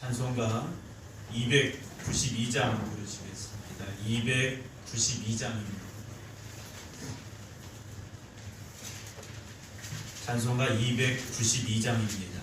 찬송가 292장 부르시겠습니다. 292장입니다. 찬송가 292장입니다.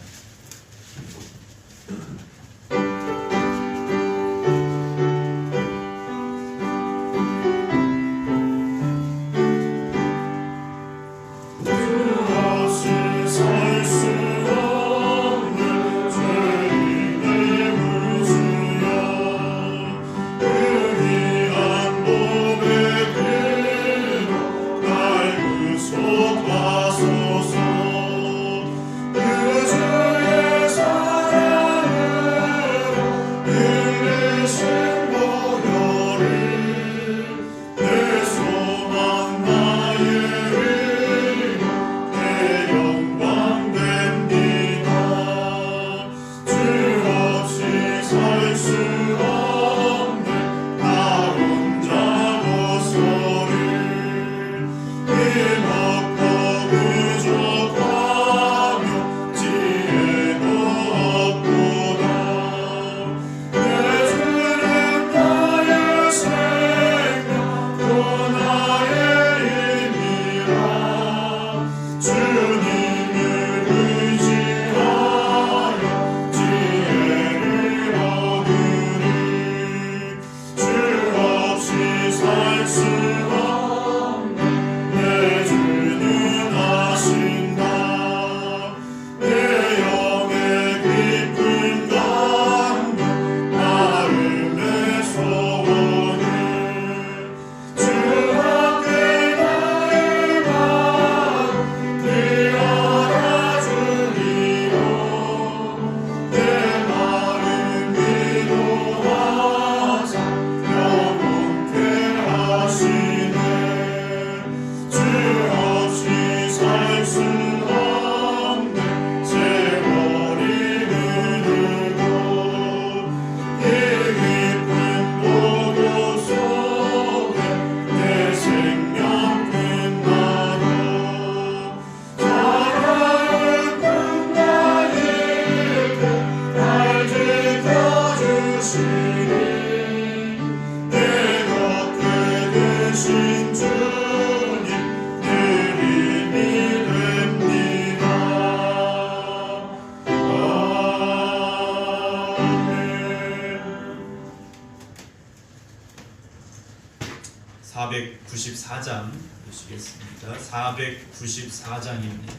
(494장) 보시겠습니다. 494장입니다.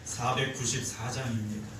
494장입니다.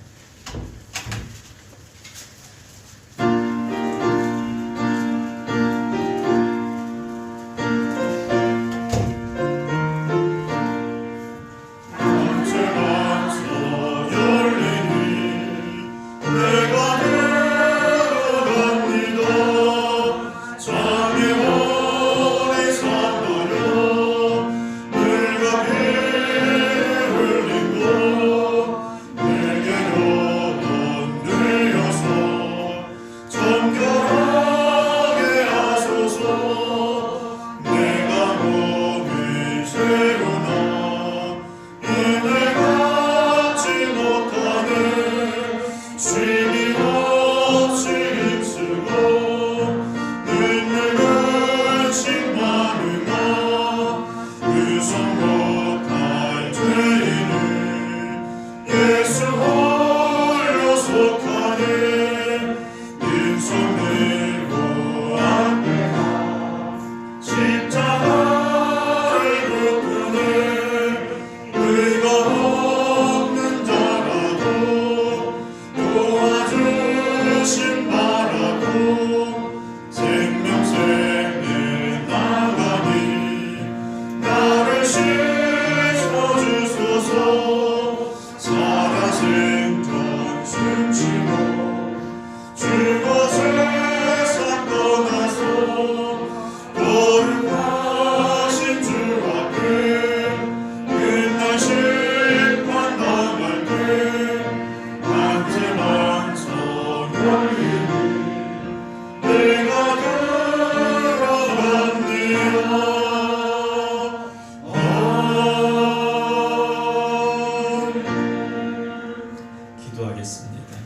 기도하겠습니다.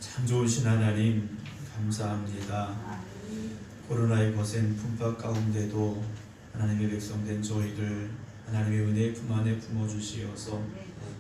참 좋으신 하나님 감사합니다. 코로나의 거센 풍파 가운데도 하나님의 백성된 저희들 하나님의 은혜의 품 안에 품어주시어서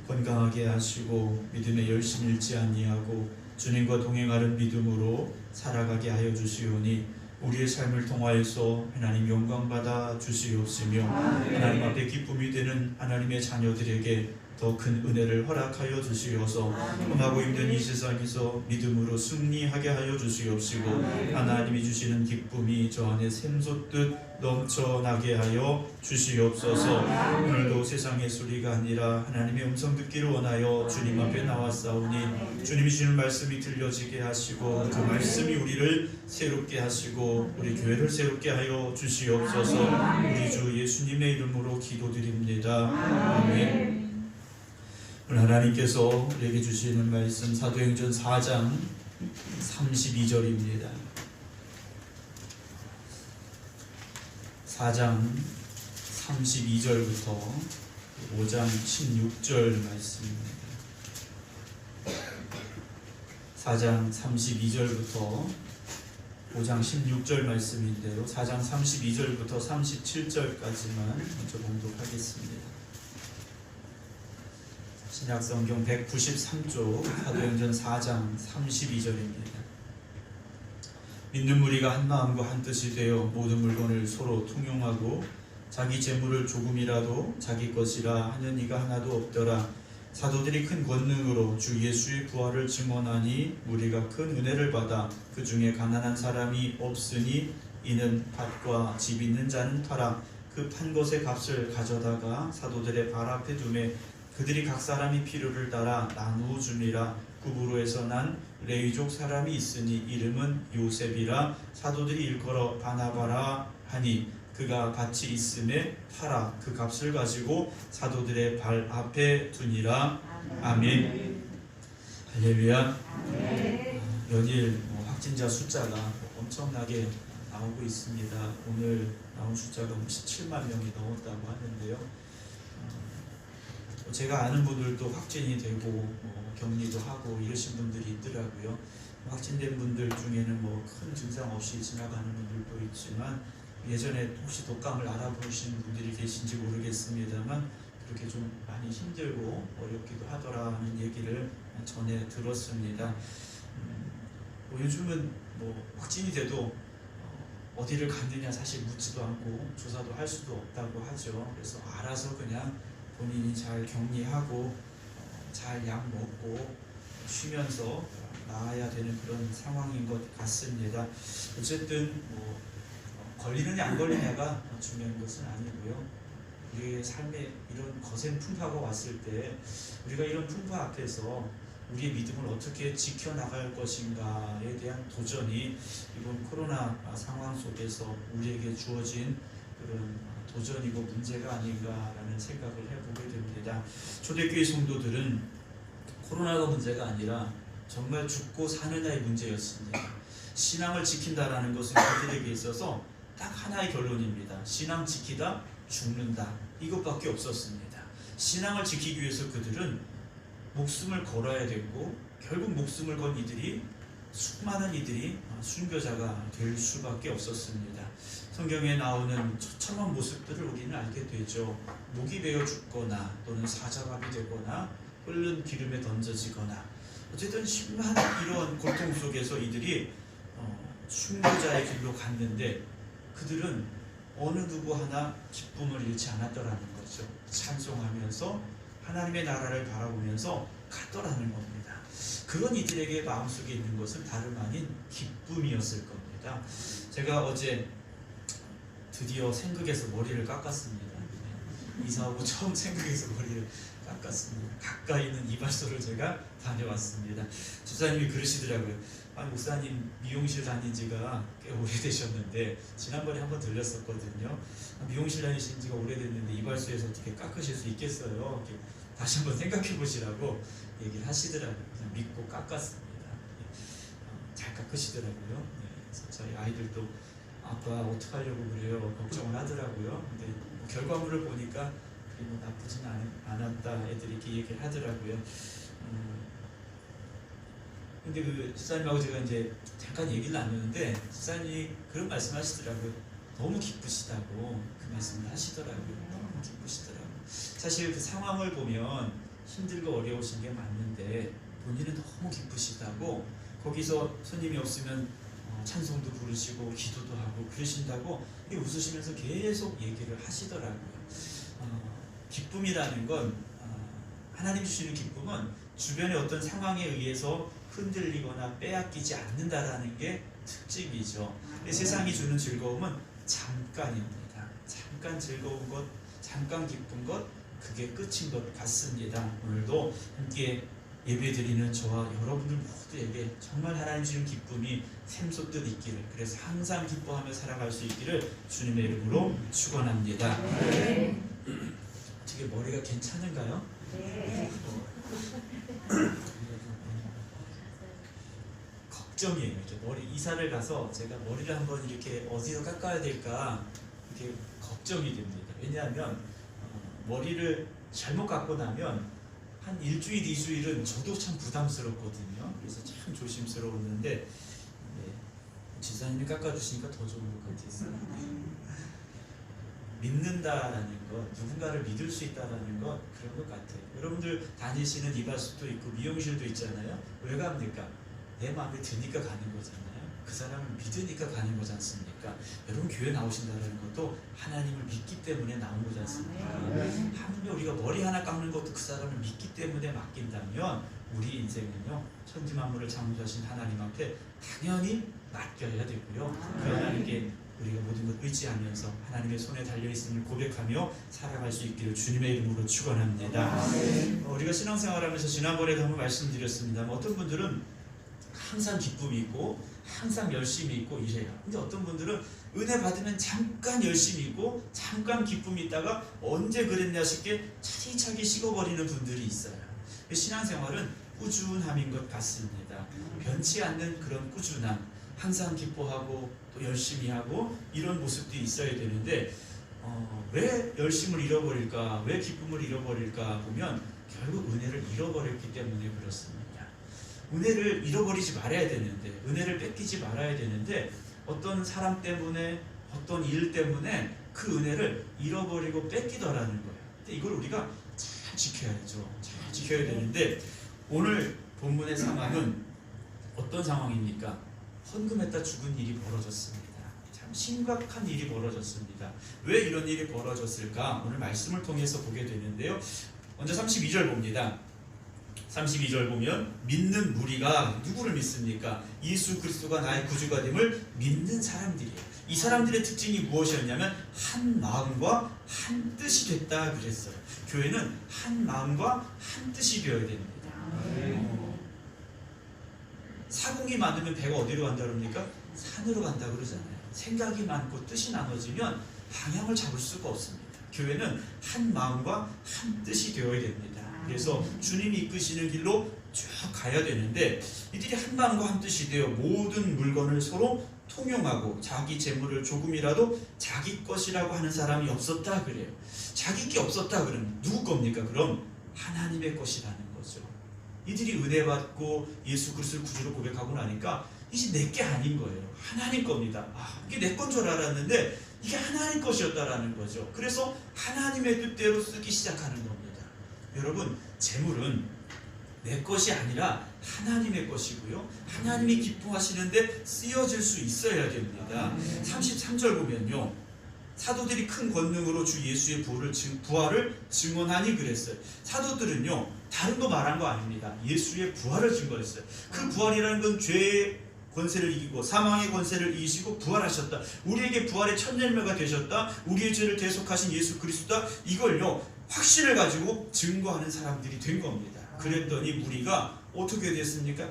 건강하게 하시고 믿음에 열심 잃지 아니하고 주님과 동행하는 믿음으로 살아가게 하여 주시오니 우리의 삶을 통하여서 하나님 영광받아 주시옵시며 하나님 앞에 기쁨이 되는 하나님의 자녀들에게 더 큰 은혜를 허락하여 주시어서 험하고 힘든 이 세상에서 믿음으로 승리하게 하여 주시옵시고 하나님이 주시는 기쁨이 저 안에 샘솟듯 넘쳐나게 하여 주시옵소서. 오늘도 세상의 소리가 아니라 하나님의 음성 듣기를 원하여 주님 앞에 나왔사오니 주님이 주시는 말씀이 들려지게 하시고 그 말씀이 우리를 새롭게 하시고 우리 교회를 새롭게 하여 주시옵소서. 우리 주 예수님의 이름으로 기도드립니다. 아멘. 오늘 하나님께서 우리에게 주시는 말씀 사도행전 4장 32절입니다. 4장 32절부터 5장 16절 말씀입니다. 4장 32절부터 5장 16절 말씀인데요. 4장 32절부터 37절까지만 먼저 봉독하겠습니다. 신약성경 193쪽 사도행전 4장 32절입니다. 믿는 무리가 한 마음과 한 뜻이 되어 모든 물건을 서로 통용하고 자기 재물을 조금이라도 자기 것이라 하는 이가 하나도 없더라. 사도들이 큰 권능으로 주 예수의 부활을 증언하니 무리가 큰 은혜를 받아 그 중에 가난한 사람이 없으니 이는 밭과 집 있는 자는 팔아 그 판 것의 값을 가져다가 사도들의 발 앞에 두매 그들이 각 사람이 필요를 따라 나누어 주니라. 구브로에서 난 레위족 사람이 있으니 이름은 요셉이라. 사도들이 일컬어 바나바라 하니 그가 밭이 있음에 팔아 그 값을 가지고 사도들의 발 앞에 두니라. 아멘. 할렐루야. 연일 확진자 숫자가 엄청나게 나오고 있습니다. 오늘 나온 숫자가 17만 명이 넘었다고 하는데요. 제가 아는 분들도 확진이 되고 격리도 하고 이러신 분들이 있더라고요. 확진된 분들 중에는 큰 증상 없이 지나가는 분들도 있지만 예전에 혹시 독감을 알아보신 분들이 계신지 모르겠습니다만 그렇게 좀 많이 힘들고 어렵기도 하더라는 얘기를 전에 들었습니다. 요즘은 확진이 돼도 어디를 갔느냐 사실 묻지도 않고 조사도 할 수도 없다고 하죠. 그래서 알아서 그냥 본인이 잘 격리하고 잘 약 먹고 쉬면서 나아야 되는 그런 상황인 것 같습니다. 어쨌든 걸리느냐 안 걸리냐가 중요한 것은 아니고요. 우리의 삶에 이런 거센 풍파가 왔을 때 우리가 이런 풍파 앞에서 우리의 믿음을 어떻게 지켜나갈 것인가에 대한 도전이 이번 코로나 상황 속에서 우리에게 주어진 그런 도전이고 문제가 아닌가라는 생각을 해보게 됩니다. 초대교회 성도들은 코로나가 문제가 아니라 정말 죽고 사느냐의 문제였습니다. 신앙을 지킨다라는 것은 그들에게 있어서 딱 하나의 결론입니다. 신앙 지키다 죽는다 이것밖에 없었습니다. 신앙을 지키기 위해서 그들은 목숨을 걸어야 됐고 결국 목숨을 건 이들이 수많은 이들이 순교자가 될 수밖에 없었습니다. 성경에 나오는 처참한 모습들을 우리는 알게 되죠. 목이 베어 죽거나 또는 사자밥이 되거나 끓는 기름에 던져지거나 어쨌든 심한 이런 고통 속에서 이들이 순교자의 길로 갔는데 그들은 어느 누구 하나 기쁨을 잃지 않았더라는 거죠. 찬송하면서 하나님의 나라를 바라보면서 갔더라는 겁니다. 그런 이들에게 마음속에 있는 것은 다름 아닌 기쁨이었을 겁니다. 제가 어제 드디어 생극에서 머리를 깎았습니다. 이사하고 처음 생극에서 머리를 깎았습니다. 가까이 있는 이발소를 제가 다녀왔습니다. 집사님이 그러시더라고요. 아니 목사님 미용실 다닌 지가 꽤 오래되셨는데 지난번에 한번 들렸었거든요. 미용실 다니신 지가 오래됐는데 이발소에서 어떻게 깎으실 수 있겠어요? 이렇게 다시 한번 생각해 보시라고 얘기를 하시더라고요. 그냥 믿고 깎았습니다. 잘 깎으시더라고요. 그래서 저희 아이들도 아빠 어떡하려고 그래요? 걱정을 하더라고요. 근데 결과물을 보니까 나쁘진 않았다 애들이 이렇게 얘기를 하더라고요. 근데 그 집사님하고 제가 이제 잠깐 얘기를 나누는데 집사님이 그런 말씀하시더라고요. 너무 기쁘시다고 그 말씀을 하시더라고요. 너무 기쁘시더라고요. 사실 그 상황을 보면 힘들고 어려우신 게 맞는데 본인은 너무 기쁘시다고, 거기서 손님이 없으면 찬송도 부르시고 기도도 하고 그러신다고 웃으시면서 계속 얘기를 하시더라고요. 기쁨이라는 건 하나님 주시는 기쁨은 주변의 어떤 상황에 의해서 흔들리거나 빼앗기지 않는다라는 게 특징이죠. 세상이 주는 즐거움은 잠깐입니다. 잠깐 즐거운 것, 잠깐 기쁜 것, 그게 끝인 것 같습니다. 오늘도 함께 예배드리는 저와 여러분들 모두에게 정말 하나님 주신 기쁨이 샘솟듯 있기를, 그래서 항상 기뻐하며 살아갈 수 있기를 주님의 이름으로 축원합니다. 네. 어떻게 머리가 괜찮은가요? 네. 걱정이에요. 머리 이사를 가서 제가 머리를 한번 이렇게 어디서 깎아야 될까 이렇게 걱정이 됩니다. 왜냐하면 머리를 잘못 깎고 나면 한 일주일, 2주일은 저도 참 부담스럽거든요. 그래서 참 조심스러웠는데 지사님이 깎아주시니까 더 좋은 것 같아요. 믿는다라는 것, 누군가를 믿을 수 있다라는 것, 그런 것 같아요. 여러분들 다니시는 이발소도 있고 미용실도 있잖아요. 왜 갑니까? 내 마음에 드니까 가는 거잖아요. 그 사람을 믿으니까 가는 거지 않습니까? 여러분 교회 나오신다는 것도 하나님을 믿기 때문에 나온 거지 않습니까? 하물며 우리가 머리 하나 깎는 것도 그 사람을 믿기 때문에 맡긴다면 우리 인생은요, 천지 만물을 창조하신 하나님 앞에 당연히 맡겨야 되고요. 그 하나님께 우리가 모든 것 의지하면서 하나님의 손에 달려있음을 고백하며 살아갈 수 있기를 주님의 이름으로 축원합니다. 우리가 신앙생활하면서 지난번에도 한번 말씀드렸습니다. 어떤 분들은 항상 기쁨이 있고 항상 열심히 있고 이래요. 근데 어떤 분들은 은혜 받으면 잠깐 열심히 있고 잠깐 기쁨이 있다가 언제 그랬냐 싶게 차기차기 식어버리는 분들이 있어요. 신앙생활은 꾸준함인 것 같습니다. 변치 않는 그런 꾸준함, 항상 기뻐하고 또 열심히 하고 이런 모습들이 있어야 되는데 왜 열심을 잃어버릴까, 왜 기쁨을 잃어버릴까 보면 결국 은혜를 잃어버렸기 때문에 그렇습니다. 은혜를 잃어버리지 말아야 되는데, 은혜를 뺏기지 말아야 되는데 어떤 사람 때문에, 어떤 일 때문에 그 은혜를 잃어버리고 뺏기더라는 거예요. 근데 이걸 우리가 잘 지켜야죠. 잘 지켜야 되는데 오늘 본문의 상황은 어떤 상황입니까? 헌금했다 죽은 일이 벌어졌습니다. 참 심각한 일이 벌어졌습니다. 왜 이런 일이 벌어졌을까? 오늘 말씀을 통해서 보게 되는데요. 먼저 32절 봅니다. 32절 보면 믿는 무리가 누구를 믿습니까? 예수 그리스도가 나의 구주가 됨을 믿는 사람들이에요. 이 사람들의 특징이 무엇이었냐면 한 마음과 한 뜻이 됐다 그랬어요. 교회는 한 마음과 한 뜻이 되어야 됩니다. 사공이 많으면 배가 어디로 간다 그럽니까? 산으로 간다 그러잖아요. 생각이 많고 뜻이 나눠지면 방향을 잡을 수가 없습니다. 교회는 한 마음과 한 뜻이 되어야 됩니다. 그래서 주님이 이끄시는 길로 쭉 가야 되는데 이들이 한 마음과 한 뜻이 되어 모든 물건을 서로 통용하고 자기 재물을 조금이라도 자기 것이라고 하는 사람이 없었다 그래요. 자기 게 없었다 그러면 누구 겁니까? 그럼 하나님의 것이라는 거죠. 이들이 은혜 받고 예수 그리스도를 구주로 고백하고 나니까 이제 내 게 아닌 거예요. 하나님 겁니다. 이게 내 건 줄 알았는데 이게 하나님 것이었다라는 거죠. 그래서 하나님의 뜻대로 쓰기 시작하는 겁니다. 여러분, 재물은 내 것이 아니라 하나님의 것이고요. 하나님이 기뻐하시는데 쓰여질 수 있어야 됩니다. 33절 보면요. 사도들이 큰 권능으로 주 예수의 부활을 증언하니 그랬어요. 사도들은요, 다른 거 말한 거 아닙니다. 예수의 부활을 증거했어요. 그 부활이라는 건 죄의 권세를 이기고 사망의 권세를 이기시고 부활하셨다. 우리에게 부활의 첫 열매가 되셨다. 우리의 죄를 대속하신 예수 그리스도다. 이걸요, 확신을 가지고 증거하는 사람들이 된 겁니다. 그랬더니 무리가 어떻게 됐습니까?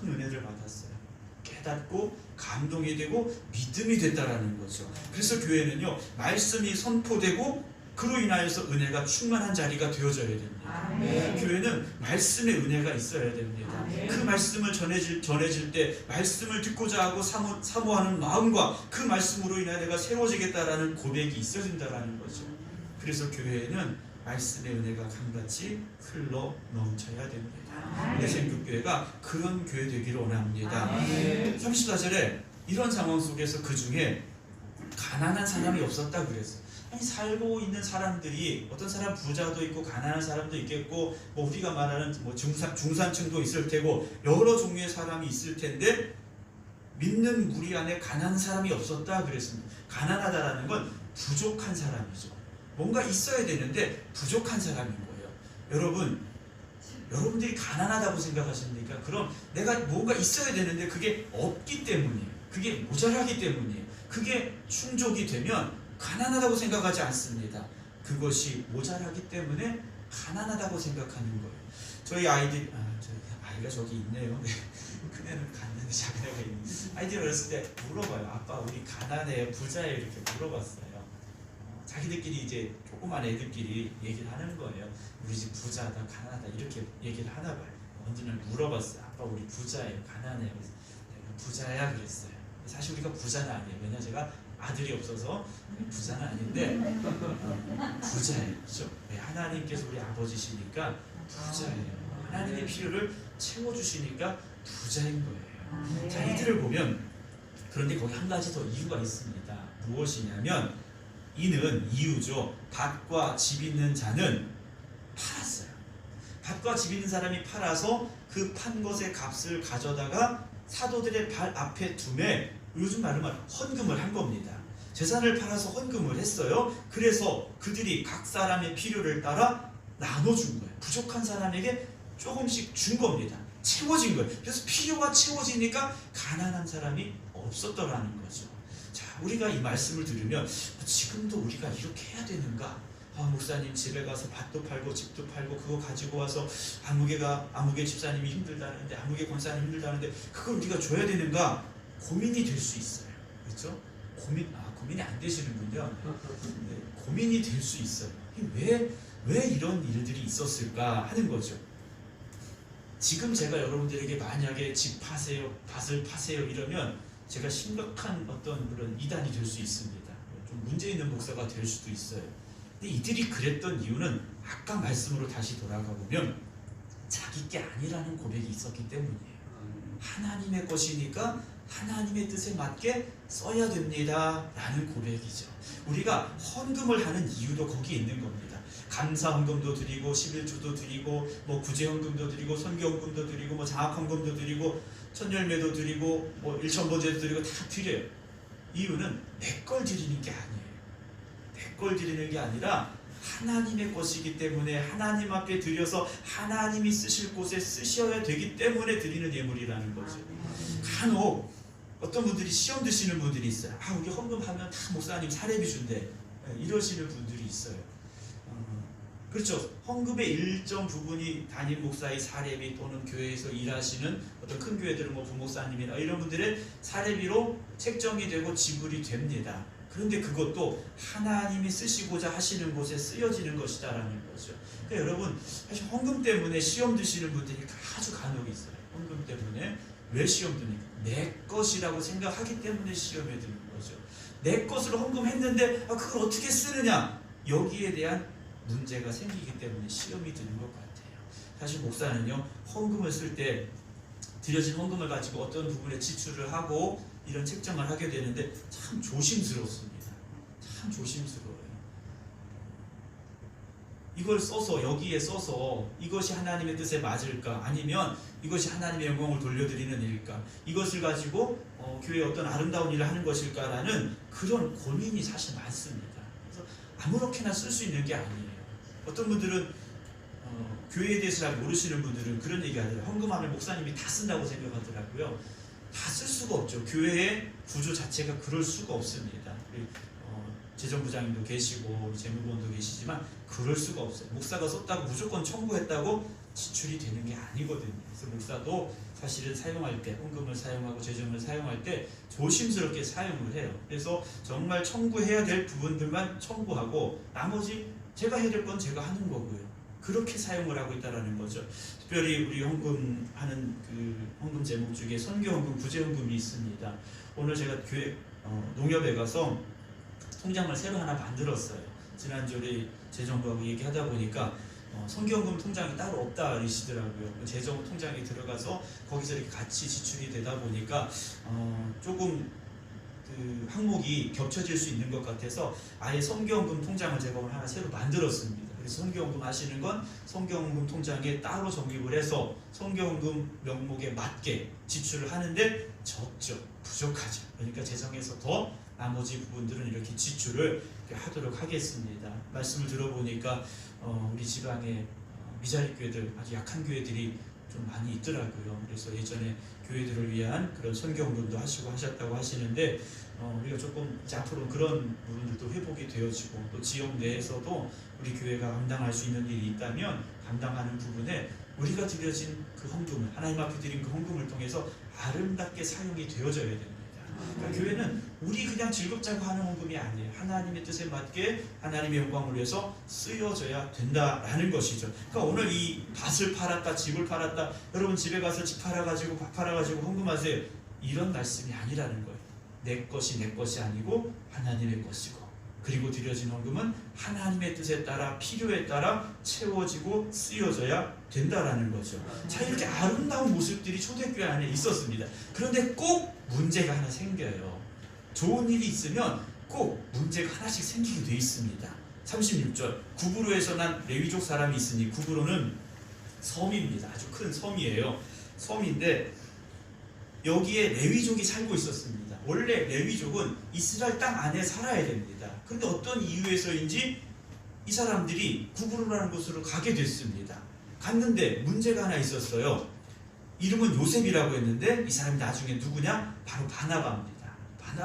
큰 은혜를 받았어요. 깨닫고 감동이 되고 믿음이 됐다라는 거죠. 그래서 교회는요, 말씀이 선포되고 그로 인하여서 은혜가 충만한 자리가 되어져야 됩니다. 교회는 말씀의 은혜가 있어야 됩니다. 그 말씀을 전해질 때 말씀을 듣고자 하고 사모하는 마음과 그 말씀으로 인하여 내가 세워지겠다라는 고백이 있어야 된다라는 거죠. 그래서 교회에는 말씀의 은혜가 강같이 흘러 넘쳐야 됩니다. 우리 생명교회 교회가 그런 교회 되기를 원합니다. 네. 34절에 이런 상황 속에서 그 중에 가난한 사람이 없었다 그랬어요. 아니, 살고 있는 사람들이 어떤 사람 부자도 있고 가난한 사람도 있겠고 뭐 우리가 말하는 뭐 중산층도 있을 테고 여러 종류의 사람이 있을 텐데 믿는 무리 안에 가난한 사람이 없었다 그랬습니다. 가난하다라는 건 부족한 사람이죠. 뭔가 있어야 되는데 부족한 사람인 거예요. 여러분들이 가난하다고 생각하십니까? 그럼 내가 뭔가 있어야 되는데 그게 없기 때문이에요. 그게 모자라기 때문이에요. 그게 충족이 되면 가난하다고 생각하지 않습니다. 그것이 모자라기 때문에 가난하다고 생각하는 거예요. 저희 아이가 저기 있네요. 큰애는 갔는데 작은애가 있는. 아이들이 어렸을 때 물어봐요. 아빠 우리 가난해요? 부자예요? 이렇게 물어봤어요. 자기들끼리 이제 조그만 애들끼리 얘기를 하는 거예요. 우리 집 부자다 가난하다 이렇게 얘기를 하나 봐요. 언제는 물어봤어요. 아빠 우리 부자예요? 가난해요? 그래서 내가 부자야 그랬어요. 사실 우리가 부자는 아니에요. 왜냐 제가 아들이 없어서 부자는 아닌데 부자예요. 그렇죠? 하나님께서 우리 아버지시니까 부자예요. 하나님의 필요를 채워주시니까 부자인 거예요. 자, 이들을 보면 그런데 거기 한 가지 더 이유가 있습니다. 무엇이냐면 이는 이유죠. 밭과 집 있는 자는 팔았어요. 밭과 집 있는 사람이 팔아서 그 판 것의 값을 가져다가 사도들의 발 앞에 두매 요즘 말로 헌금을 한 겁니다. 재산을 팔아서 헌금을 했어요. 그래서 그들이 각 사람의 필요를 따라 나눠준 거예요. 부족한 사람에게 조금씩 준 겁니다. 채워진 거예요. 그래서 필요가 채워지니까 가난한 사람이 없었더라는 거죠. 자, 우리가 이 말씀을 들으면 지금도 우리가 이렇게 해야 되는가? 목사님 집에 가서 밭도 팔고 집도 팔고 그거 가지고 와서 아무개 집사님이 힘들다는데 아무개 권사님 힘들다는데 그걸 우리가 줘야 되는가? 고민이 될 수 있어요. 그렇죠? 고민이 안 되시는군요. 네, 고민이 될 수 있어요. 왜 이런 일들이 있었을까 하는 거죠. 지금 제가 여러분들에게 만약에 집 파세요, 밭을 파세요 이러면 제가 심각한 어떤 그런 이단이 될 수 있습니다. 좀 문제 있는 목사가 될 수도 있어요. 근데 이들이 그랬던 이유는 아까 말씀으로 다시 돌아가 보면 자기 게 아니라는 고백이 있었기 때문이에요. 하나님의 것이니까 하나님의 뜻에 맞게 써야 됩니다 라는 고백이죠. 우리가 헌금을 하는 이유도 거기에 있는 겁니다. 감사 헌금도 드리고 11조도 드리고 뭐 구제 헌금도 드리고 선교 헌금도 드리고 뭐 장학 헌금도 드리고 천열매도 드리고 뭐 일천번제도 드리고 다 드려요. 이유는 내 걸 드리는 게 아니에요. 내 걸 드리는 게 아니라 하나님의 것이기 때문에 하나님 앞에 드려서 하나님이 쓰실 곳에 쓰셔야 되기 때문에 드리는 예물이라는 거죠. 간혹 어떤 분들이 시험 드시는 분들이 있어요. 우리 헌금하면 다 목사님 사례비 준대 이러시는 분들이 있어요. 그렇죠. 헌금의 일정 부분이 담임 목사의 사례비 또는 교회에서 일하시는 어떤 큰 교회들은 뭐 부목사님이나 이런 분들의 사례비로 책정이 되고 지불이 됩니다. 그런데 그것도 하나님이 쓰시고자 하시는 곳에 쓰여지는 것이다라는 거죠. 그러니까 여러분 사실 헌금 때문에 시험 드시는 분들이 아주 간혹 있어요. 헌금 때문에 왜 시험 드니까 내 것이라고 생각하기 때문에 시험에 드는 거죠. 내 것으로 헌금했는데 그걸 어떻게 쓰느냐 여기에 대한 문제가 생기기 때문에 시험이 드는 것 같아요. 사실 목사는요 헌금을 쓸 때 드려진 헌금을 가지고 어떤 부분에 지출을 하고 이런 책정을 하게 되는데 참 조심스럽습니다. 참 조심스러워요. 이걸 써서 여기에 써서 이것이 하나님의 뜻에 맞을까 아니면 이것이 하나님의 영광을 돌려드리는 일일까 이것을 가지고 교회에 어떤 아름다운 일을 하는 것일까라는 그런 고민이 사실 많습니다. 그래서 아무렇게나 쓸 수 있는 게 아니에요. 어떤 분들은 교회에 대해서 잘 모르시는 분들은 그런 얘기 하더라고요. 헌금하면 목사님이 다 쓴다고 생각하더라고요. 다 쓸 수가 없죠. 교회의 구조 자체가 그럴 수가 없습니다. 재정부장님도 계시고 재무부원도 계시지만 그럴 수가 없어요. 목사가 썼다고 무조건 청구했다고 지출이 되는 게 아니거든요. 그래서 목사도 사실은 사용할 때 헌금을 사용하고 재정을 사용할 때 조심스럽게 사용을 해요. 그래서 정말 청구해야 될 부분들만 청구하고 나머지 제가 해야 될 건 제가 하는 거고요. 그렇게 사용을 하고 있다는 거죠. 특별히 우리 헌금하는 그 헌금 제목 중에 선교헌금, 구제헌금이 있습니다. 오늘 제가 교회 농협에 가서 통장을 새로 하나 만들었어요. 지난주에 재정부하고 얘기하다 보니까 성경금 통장이 따로 없다 그러시더라고요. 재정 통장에 들어가서 거기서 이렇게 같이 지출이 되다 보니까 조금 그 항목이 겹쳐질 수 있는 것 같아서 아예 성경금 통장을 제가 오늘 하나 새로 만들었습니다. 그래서 성경금 하시는 건 성경금 통장에 따로 적립을 해서 성경금 명목에 맞게 지출을 하는데 적죠. 부족하죠. 그러니까 재정에서 더 나머지 부분들은 이렇게 지출을 이렇게 하도록 하겠습니다. 말씀을 들어보니까 우리 지방에 미자립 교회들, 아주 약한 교회들이 좀 많이 있더라고요. 그래서 예전에 교회들을 위한 그런 선교운동도 하시고 하셨다고 하시는데 우리가 조금 이제 앞으로 그런 부분들도 회복이 되어지고 또 지역 내에서도 우리 교회가 감당할 수 있는 일이 있다면 감당하는 부분에 우리가 드려진 그 헌금을, 하나님 앞에 드린 그 헌금을 통해서 아름답게 사용이 되어져야 됩니다. 그러니까 교회는 우리 그냥 즐겁자고 하는 헌금이 아니에요. 하나님의 뜻에 맞게 하나님의 영광을 위해서 쓰여져야 된다라는 것이죠. 그러니까 오늘 이 밭을 팔았다, 집을 팔았다, 여러분 집에 가서 집 팔아가지고 밭 팔아가지고 헌금하세요. 이런 말씀이 아니라는 거예요. 내 것이 내 것이 아니고 하나님의 것이고, 그리고 드려진 헌금은 하나님의 뜻에 따라 필요에 따라 채워지고 쓰여져야 된다라는 거죠. 자, 이렇게 아름다운 모습들이 초대교회 안에 있었습니다. 그런데 꼭 문제가 하나 생겨요. 좋은 일이 있으면 꼭 문제가 하나씩 생기게 돼 있습니다. 36절, 구브로에서 난 레위족 사람이 있으니, 구브로는 섬입니다. 아주 큰 섬이에요. 섬인데 여기에 레위족이 살고 있었습니다. 원래 레위족은 이스라엘 땅 안에 살아야 됩니다. 그런데 어떤 이유에서인지 이 사람들이 구브로라는 곳으로 가게 됐습니다. 갔는데 문제가 하나 있었어요. 이름은 요셉이라고 했는데 이 사람이 나중에 누구냐? 바로 바나바입니다.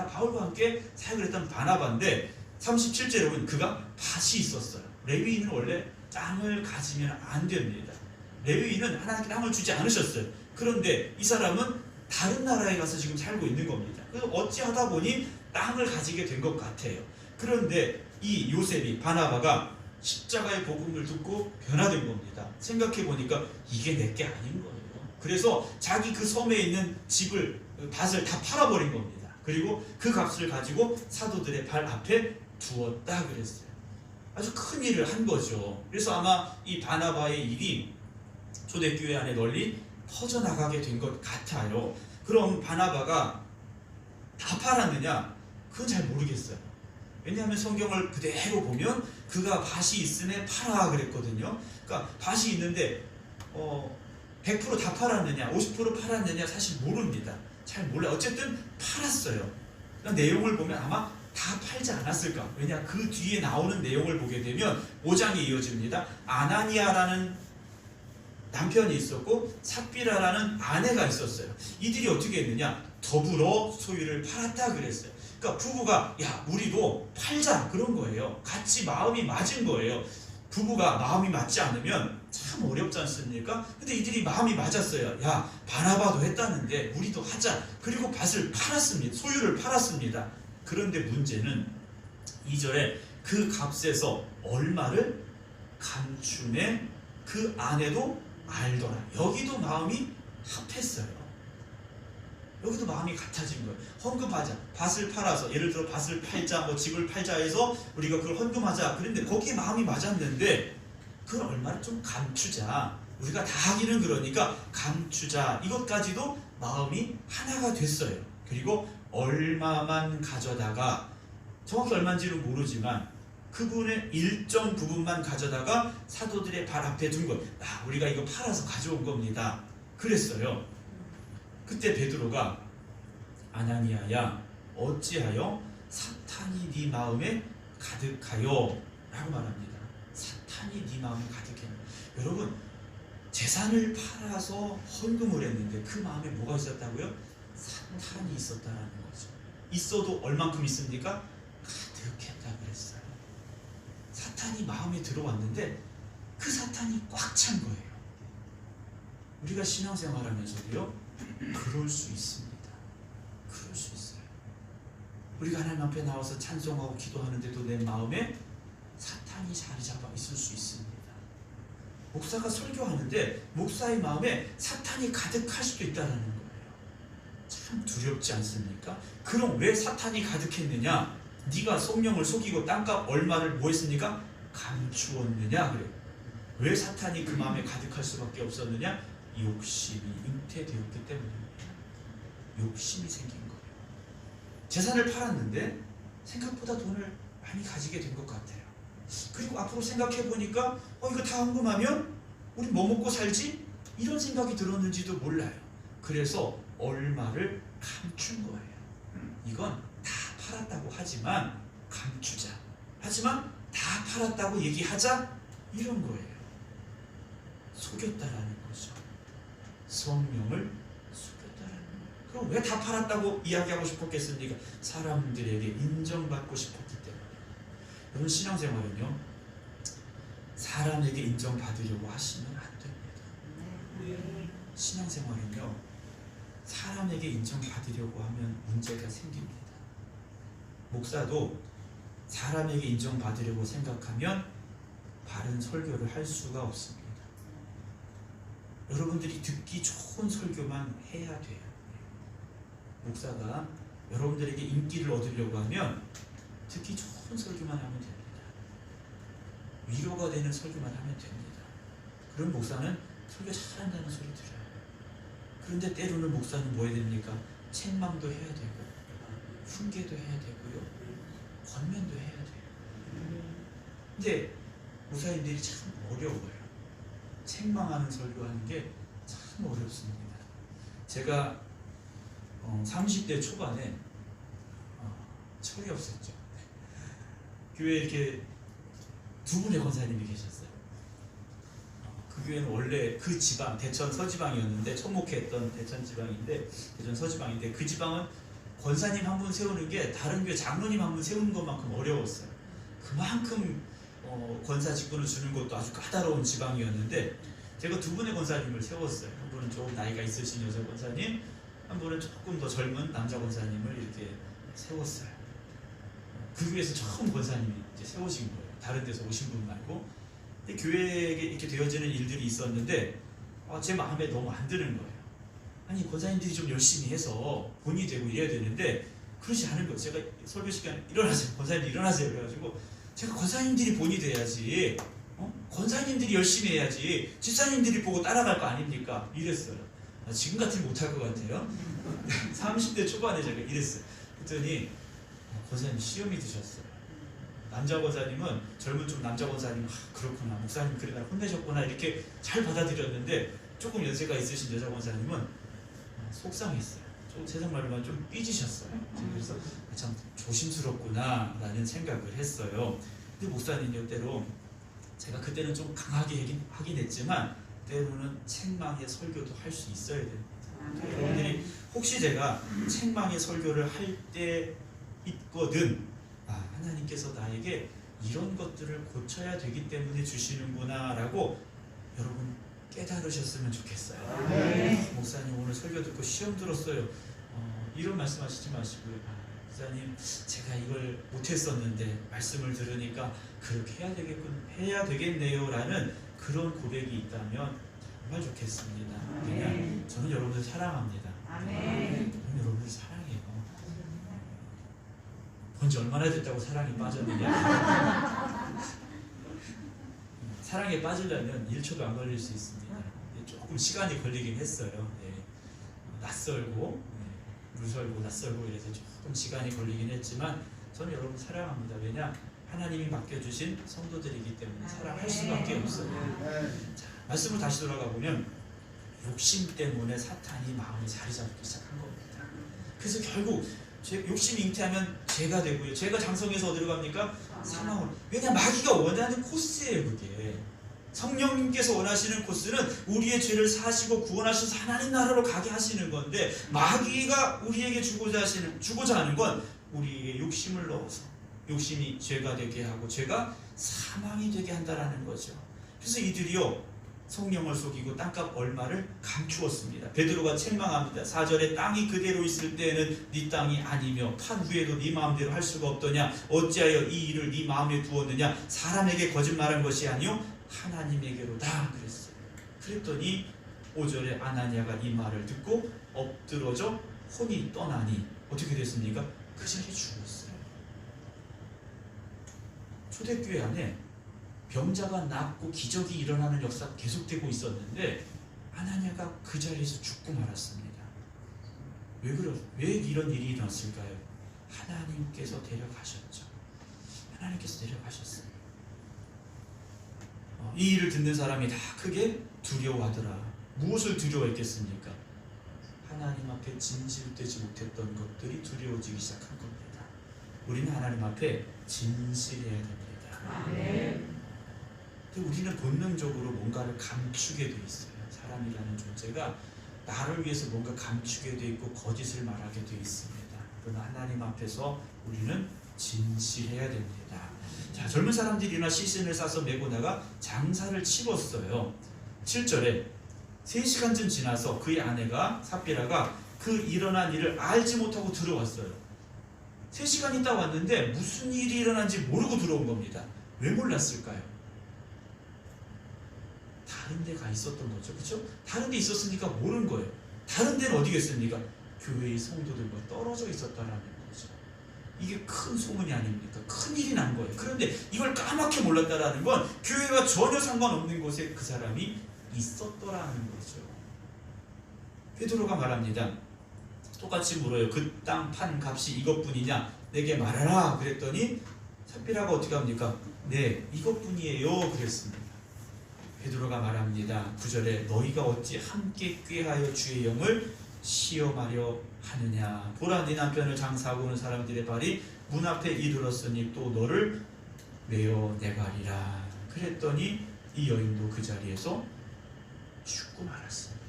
바울과 함께 사역을 했던 바나바인데 37절에 보면 그가 밭이 있었어요. 레위인은 원래 땅을 가지면 안 됩니다. 레위인은 하나님께 땅을 주지 않으셨어요. 그런데 이 사람은 다른 나라에 가서 지금 살고 있는 겁니다. 그래서 어찌하다 보니 땅을 가지게 된 것 같아요. 그런데 이 요셉이, 바나바가 십자가의 복음을 듣고 변화된 겁니다. 생각해 보니까 이게 내게 아닌 거예요. 그래서 자기 그 섬에 있는 집을, 밭을 다 팔아버린 겁니다. 그리고 그 값을 가지고 사도들의 발 앞에 두었다 그랬어요. 아주 큰 일을 한 거죠. 그래서 아마 이 바나바의 일이 초대교회 안에 널리 퍼져나가게 된 것 같아요. 그럼 바나바가 다 팔았느냐? 그건 잘 모르겠어요. 왜냐하면 성경을 그대로 보면 그가 밭이 있으면 팔아 그랬거든요. 그러니까 밭이 있는데 100% 다 팔았느냐, 50% 팔았느냐 사실 모릅니다. 잘 몰라요. 어쨌든 팔았어요. 그러니까 내용을 보면 아마 다 팔지 않았을까. 왜냐, 그 뒤에 나오는 내용을 보게 되면 5장이 이어집니다. 아나니아라는 남편이 있었고 삽비라라는 아내가 있었어요. 이들이 어떻게 했느냐? 더불어 소유를 팔았다 그랬어요. 그러니까 부부가 야 우리도 팔자 그런 거예요. 같이 마음이 맞은 거예요. 부부가 마음이 맞지 않으면 참 어렵지 않습니까? 근데 이들이 마음이 맞았어요. 야 바나바도 했다는데 우리도 하자. 그리고 밭을 팔았습니다. 소유를 팔았습니다. 그런데 문제는 2절에 그 값에서 얼마를 감춤에 그 아내도 알더라. 여기도 마음이 합했어요. 여기도 마음이 같아진 거예요. 헌금하자. 밭을 팔아서, 예를 들어 밭을 팔자, 뭐 집을 팔자 해서 우리가 그걸 헌금하자. 그런데 거기에 마음이 맞았는데 그걸 얼마를 좀 감추자. 우리가 다 하기는 그러니까 감추자. 이것까지도 마음이 하나가 됐어요. 그리고 얼마만 가져다가, 정확히 얼마인지는 모르지만 그분의 일정 부분만 가져다가 사도들의 발 앞에 둔 것. 우리가 이거 팔아서 가져온 겁니다. 그랬어요. 그때 베드로가 아나니아야 어찌하여 사탄이 네 마음에 가득하여 라고 말합니다. 사탄이 네 마음에 가득해. 여러분, 재산을 팔아서 헌금을 했는데 그 마음에 뭐가 있었다고요? 사탄이 있었다라는 거죠. 있어도 얼만큼 있습니까? 가득했다 그랬어요. 사탄이 마음에 들어왔는데 그 사탄이 꽉 찬 거예요. 우리가 신앙생활하면서도요 그럴 수 있습니다. 그럴 수 있어요. 우리가 하나님 앞에 나와서 찬송하고 기도하는데도 내 마음에 사탄이 자리 잡아 있을 수 있습니다. 목사가 설교하는데 목사의 마음에 사탄이 가득할 수도 있다는 거예요. 참 두렵지 않습니까? 그럼 왜 사탄이 가득했느냐? 네가 성령을 속이고 땅값 얼마를 뭐 했습니까? 감추었느냐? 그래요. 왜 사탄이 그 마음에 가득할 수밖에 없었느냐? 욕심이 잉태되었기 때문입니다. 욕심이 생긴 거예요. 재산을 팔았는데 생각보다 돈을 많이 가지게 된 것 같아요. 그리고 앞으로 생각해 보니까 이거 다 헌금하면 우리 뭐 먹고 살지? 이런 생각이 들었는지도 몰라요. 그래서 얼마를 감춘 거예요. 이건 다 팔았다고 하지만 감추자. 하지만 다 팔았다고 얘기하자. 이런 거예요. 속였다라는 거죠. 성령을 속였다라는 거예요. 그럼 왜 다 팔았다고 이야기하고 싶었겠습니까? 사람들에게 인정받고 싶었기 때문에. 여러분, 신앙생활은요, 사람에게 인정받으려고 하시면 안 됩니다. 신앙생활은요, 사람에게 인정받으려고 하면 문제가 생깁니다. 목사도 사람에게 인정받으려고 생각하면 바른 설교를 할 수가 없습니다. 여러분들이 듣기 좋은 설교만 해야 돼요. 목사가 여러분들에게 인기를 얻으려고 하면 듣기 좋은 설교만 하면 됩니다. 위로가 되는 설교만 하면 됩니다. 그럼 목사는 설교 잘한다는 소리 들어요. 그런데 때로는 목사는 뭐 해야 됩니까? 책망도 해야 되고 훈계도 해야 되고요, 권면도 해야 돼요. 근데 목사님들이 참 어려워요. 책망하는 설교하는 게 참 어렵습니다. 제가 30대 초반에 철이 없었죠. 교회에 이렇게 두 분의 권사님이 계셨어요. 그 교회는 원래 그 지방, 대천 서지방이었는데, 천목회했던 대천 지방인데, 대천 서지방인데, 그 지방은 권사님 한 분 세우는 게 다른 교회 장로님 한 분 세우는 것만큼 어려웠어요. 그만큼 권사 직분을 주는 것도 아주 까다로운 지방이었는데, 제가 두 분의 권사님을 세웠어요. 한 분은 조금 나이가 있으신 여자 권사님, 한 분은 조금 더 젊은 남자 권사님을 이렇게 세웠어요. 그 교회에서 처음 권사님이 이제 세우신 거예요. 다른 데서 오신 분 말고. 근데 교회에 이렇게 되어지는 일들이 있었는데 제 마음에 너무 안 드는 거예요. 아니, 권사님들이 좀 열심히 해서 본이 되고 이래야 되는데 그러지 않은 거예요. 제가 설교 시간에 일어나세요, 권사님들 일어나세요, 그래가지고 제가 권사님들이 본이 돼야지, 권사님들이 열심히 해야지 집사님들이 보고 따라갈 거 아닙니까? 이랬어요. 지금 같으면 못할 것 같아요. 30대 초반에 제가 이랬어요. 그랬더니 권사님 시험이 드셨어요. 남자 권사님은, 젊은 좀 남자 권사님, 그렇구나, 목사님 그래 날 혼내셨구나, 이렇게 잘 받아들였는데, 조금 연세가 있으신 여자 권사님은 속상했어요. 좀 세상 말로만 좀 삐지셨어요. 그래서 참 조심스럽구나 라는 생각을 했어요. 근데 목사님이 때로, 제가 그때는 좀 강하게 하긴 했지만 때로는 책망의 설교도 할 수 있어야 됩니다. 여러분들이 혹시 제가 책망의 설교를 할 때 있거든, 하나님께서 나에게 이런 것들을 고쳐야 되기 때문에 주시는구나 라고 여러분 깨달으셨으면 좋겠어요. 네. 목사님 오늘 설교 듣고 시험 들었어요, 이런 말씀하시지 마시고요. 목사님, 제가 이걸 못했었는데 말씀을 들으니까 그렇게 해야 되겠네요 라는 그런 고백이 있다면 정말 좋겠습니다. 그냥 저는 여러분들 사랑합니다. 저는 여러분들 사랑해요. 본지 얼마나 됐다고 사랑에 빠졌느냐. 사랑에 빠지려면 1초도 안 걸릴 수 있습니다. 조금 시간이 걸리긴 했어요. 낯설고, 무설고 낯설고 이래서 조금 시간이 걸리긴 했지만 저는 여러분 사랑합니다. 왜냐? 하나님이 맡겨주신 성도들이기 때문에 사랑할 수밖에 없어요. 자, 말씀을 다시 돌아가 보면 욕심 때문에 사탄이 마음에 자리 잡기 시작한 겁니다. 그래서 결국 욕심이 잉태하면 죄가 되고요, 죄가 장성해서 어디로 갑니까? 사망으로. 왜냐? 마귀가 원하는 코스예요. 그게 성령님께서 원하시는 코스는 우리의 죄를 사시고 구원하셔서 하나님 나라로 가게 하시는 건데, 마귀가 우리에게 주고자 하는 건 우리의 욕심을 넣어서 욕심이 죄가 되게 하고 죄가 사망이 되게 한다라는 거죠. 그래서 이들이요, 성령을 속이고 땅값 얼마를 감추었습니다. 베드로가 책망합니다. 4절에 땅이 그대로 있을 때에는 네 땅이 아니며 판 후에도 네 마음대로 할 수가 없더냐. 어찌하여 이 일을 네 마음에 두었느냐. 사람에게 거짓말한 것이 아니요 하나님에게로다 그랬어요. 그랬더니 5절에 아나니아가 이 말을 듣고 엎드러져 혼이 떠나니 어떻게 됐습니까? 그 자리에 죽었어요. 초대교회 안에 병자가 낫고 기적이 일어나는 역사가 계속되고 있었는데 아나니아가 그 자리에서 죽고 말았습니다. 왜 이런 일이 일어났을까요? 하나님께서 데려가셨죠. 하나님께서 데려가셨어요. 이 일을 듣는 사람이 다 크게 두려워하더라. 무엇을 두려워했겠습니까? 하나님 앞에 진실되지 못했던 것들이 두려워지기 시작한 겁니다. 우리는 하나님 앞에 진실해야 됩니다. 근데 우리는 본능적으로 뭔가를 감추게 돼 있어요. 사람이라는 존재가 나를 위해서 뭔가 감추게 돼 있고 거짓을 말하게 돼 있습니다. 그러나 하나님 앞에서 우리는 진실해야 됩니다. 자, 젊은 사람들이 일어나 시신을 싸서 메고 나가 장사를 치렀어요. 7절에 3시간쯤 지나서 그의 아내가 삽비라가 그 일어난 일을 알지 못하고 들어왔어요. 3시간 있다 왔는데 무슨 일이 일어난지 모르고 들어온 겁니다. 왜 몰랐을까요? 다른 데 가 있었던 거죠. 그렇죠? 다른 데 있었으니까 모르는 거예요. 다른 데는 어디겠습니까? 교회의 성도들과 떨어져 있었다라는 거죠. 이게 큰 소문이 아닙니까? 큰 일이 난 거예요. 그런데 이걸 까맣게 몰랐다라는 건 교회와 전혀 상관없는 곳에 그 사람이 있었더라는 거죠. 베드로가 말합니다. 똑같이 물어요. 그 땅 판 값이 이것뿐이냐? 내게 말하라. 그랬더니 삽비라가 어떻게 합니까? 네, 이것뿐이에요. 그랬습니다. 베드로가 말합니다. 9절에 너희가 어찌 함께 꾀하여 주의 영을 시험하려 하느냐. 보라, 네 남편을 장사하고 오는 사람들의 발이 문 앞에 이르렀으니 또 너를 메어 내가리라. 그랬더니 이 여인도 그 자리에서 죽고 말았습니다.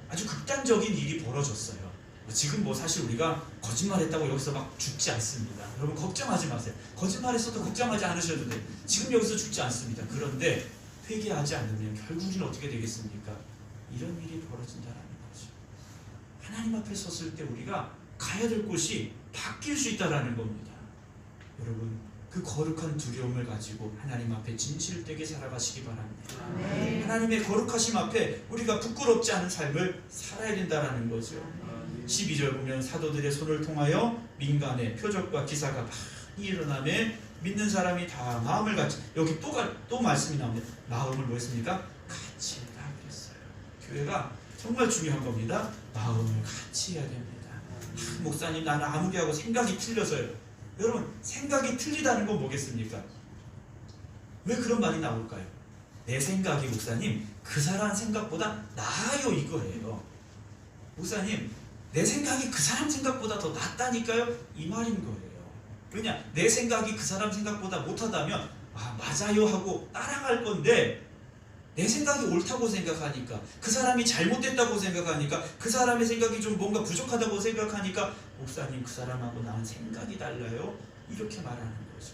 아주 극단적인 일이 벌어졌어요. 지금 사실 우리가 거짓말했다고 여기서 막 죽지 않습니다. 여러분 걱정하지 마세요. 거짓말했어도 걱정하지 않으셔도 돼요. 지금 여기서 죽지 않습니다. 그런데 회개하지 않으면 결국은 어떻게 되겠습니까? 이런 일이 벌어진다는 거죠. 하나님 앞에 섰을 때 우리가 가야 될 곳이 바뀔 수 있다는 겁니다. 여러분 그 거룩한 두려움을 가지고 하나님 앞에 진실되게 살아가시기 바랍니다. 하나님의 거룩하심 앞에 우리가 부끄럽지 않은 삶을 살아야 된다는 거죠. 12절 보면 사도들의 손을 통하여 민간의 표적과 기사가 많이 일어나며 믿는 사람이 다 마음을 같이, 여기 또 말씀이 나옵니다. 마음을 뭐 했습니까? 같이 했다 그랬어요. 교회가 정말 중요한 겁니다. 마음을 같이 해야 됩니다. 목사님 나는 아무개하고 생각이 틀려서요. 여러분 생각이 틀리다는 건 뭐겠습니까? 왜 그런 말이 나올까요? 내 생각이 목사님 그 사람 생각보다 나아요 이거예요. 목사님 내 생각이 그 사람 생각보다 더 낫다니까요? 이 말인 거예요. 왜냐? 내 생각이 그 사람 생각보다 못하다면 맞아요 하고 따라갈 건데 내 생각이 옳다고 생각하니까 그 사람이 잘못됐다고 생각하니까 그 사람의 생각이 좀 뭔가 부족하다고 생각하니까 목사님 그 사람하고 나는 생각이 달라요? 이렇게 말하는 거죠.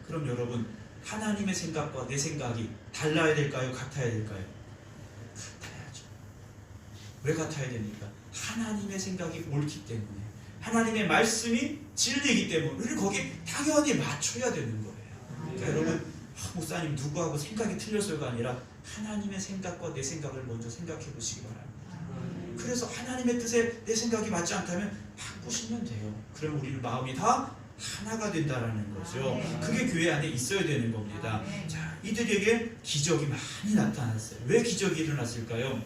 그럼 여러분 하나님의 생각과 내 생각이 달라야 될까요? 같아야 될까요? 같아야죠. 왜 같아야 됩니까? 하나님의 생각이 옳기 때문에 하나님의 말씀이 진리이기 때문에 우리는 거기에 당연히 맞춰야 되는 거예요. 그러니까 여러분 목사님 누구하고 생각이 틀려서가 아니라 하나님의 생각과 내 생각을 먼저 생각해 보시기 바랍니다. 그래서 하나님의 뜻에 내 생각이 맞지 않다면 바꾸시면 돼요. 그럼 우리는 마음이 다 하나가 된다라는 거죠. 그게 교회 안에 있어야 되는 겁니다. 자, 이들에게 기적이 많이 나타났어요. 왜 기적이 일어났을까요?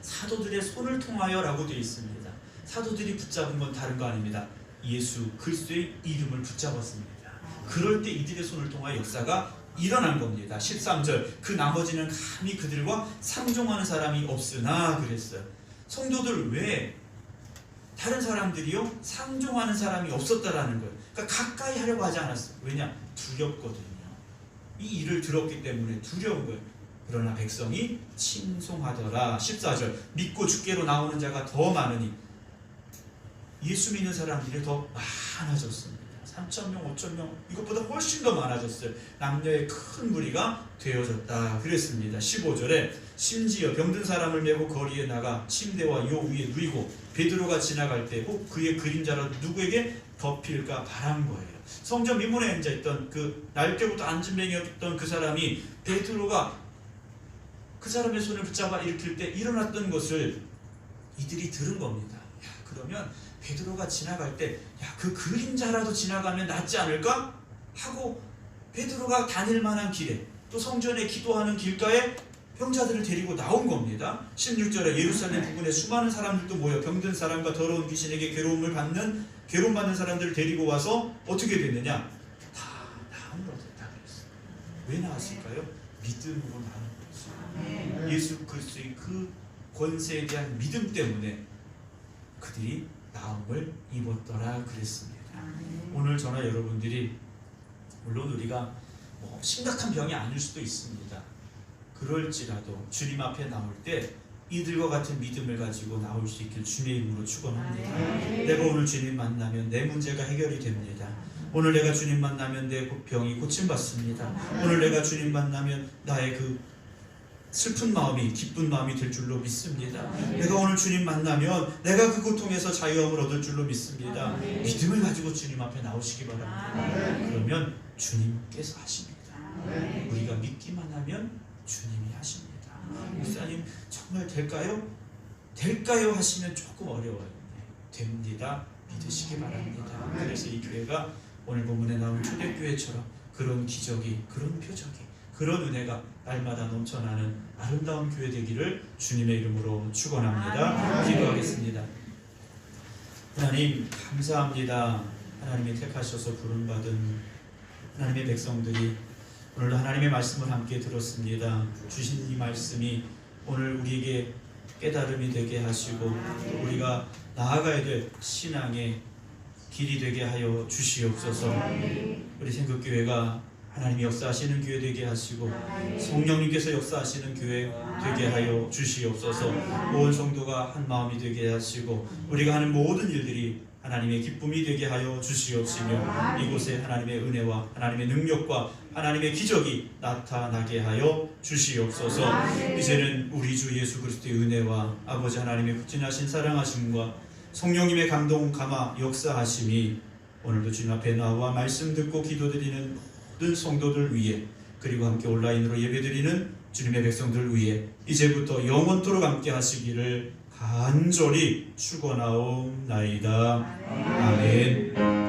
사도들의 손을 통하여 라고 되어 있습니다. 사도들이 붙잡은 건 다른 거 아닙니다. 예수 그리스도의 이름을 붙잡았습니다. 그럴 때 이들의 손을 통하여 역사가 일어난 겁니다. 13절 그 나머지는 감히 그들과 상종하는 사람이 없으나 그랬어요. 성도들 왜 다른 사람들이요 상종하는 사람이 없었다라는 거예요. 그러니까 가까이 하려고 하지 않았어요. 왜냐? 두렵거든요. 이 일을 들었기 때문에 두려운 거예요. 그러나 백성이 칭송하더라. 14절 믿고 주께로 나오는 자가 더 많으니 예수 믿는 사람들이 더 많아졌습니다. 3,000명, 5,000명 이것보다 훨씬 더 많아졌어요. 남녀의 큰 무리가 되어졌다 그랬습니다. 15절에 심지어 병든 사람을 메고 거리에 나가 침대와 요 위에 누이고 베드로가 지나갈 때 혹 그의 그림자라도 누구에게 덮일까 바란 거예요. 성전 미문에 앉아있던 그 날때부터 안진뱅이였던 그 사람이 베드로가 그 사람의 손을 붙잡아 일으킬 때 일어났던 것을 이들이 들은 겁니다. 그러면 베드로가 지나갈 때 그 그림자라도 지나가면 낫지 않을까? 하고 베드로가 다닐 만한 길에 또 성전에 기도하는 길가에 병자들을 데리고 나온 겁니다. 16절에 예루살렘 부근에 수많은 사람들도 모여 병든 사람과 더러운 귀신에게 괴로움받는 사람들을 데리고 와서 어떻게 됐느냐? 다 나음을 얻었다 그랬어요. 왜 나왔을까요? 믿음으로 나온 거죠. 예수 그리스도의 그 권세에 대한 믿음 때문에 그들이 나음을 입었더라 그랬습니다. 오늘 저나 여러분들이 물론 우리가 심각한 병이 아닐 수도 있습니다. 그럴지라도 주님 앞에 나올 때 이들과 같은 믿음을 가지고 나올 수 있길 주님의 이름으로 축원합니다. 내가 오늘 주님 만나면 내 문제가 해결이 됩니다. 오늘 내가 주님 만나면 내 병이 고침받습니다. 오늘 내가 주님 만나면 나의 그 슬픈 마음이 기쁜 마음이 될 줄로 믿습니다. 내가 오늘 주님 만나면 내가 그 고통에서 자유함을 얻을 줄로 믿습니다. 믿음을 가지고 주님 앞에 나오시기 바랍니다. 그러면 주님께서 하십니다. 우리가 믿기만 하면 주님이 하십니다. 목사님 정말 될까요? 될까요? 하시면 조금 어려워요. 됩니다. 믿으시기 바랍니다. 그래서 이 교회가 오늘 본문에 나온 초대교회처럼 그런 기적이, 그런 표적이, 그런 은혜가 날마다 넘쳐나는 아름다운 교회 되기를 주님의 이름으로 축원합니다. 기도하겠습니다. 하나님 감사합니다. 하나님이 택하셔서 부름받은 하나님의 백성들이 오늘도 하나님의 말씀을 함께 들었습니다. 주신 이 말씀이 오늘 우리에게 깨달음이 되게 하시고 또 우리가 나아가야 될 신앙의 길이 되게 하여 주시옵소서. 우리 생극교회가 하나님이 역사하시는 교회 되게 하시고 성령님께서 역사하시는 교회 되게 하여 주시옵소서. 온 성도가 한 마음이 되게 하시고 우리가 하는 모든 일들이 하나님의 기쁨이 되게 하여 주시옵시며 이곳에 하나님의 은혜와 하나님의 능력과 하나님의 기적이 나타나게 하여 주시옵소서. 이제는 우리 주 예수 그리스도의 은혜와 아버지 하나님의 극진하신 사랑하심과 성령님의 감동 감화 역사하심이 오늘도 주님 앞에 나와 말씀 듣고 기도드리는 모든 성도들 위해 그리고 함께 온라인으로 예배드리는 주님의 백성들 위해 이제부터 영원토록 함께 하시기를 간절히 축원하옵나이다. 아멘.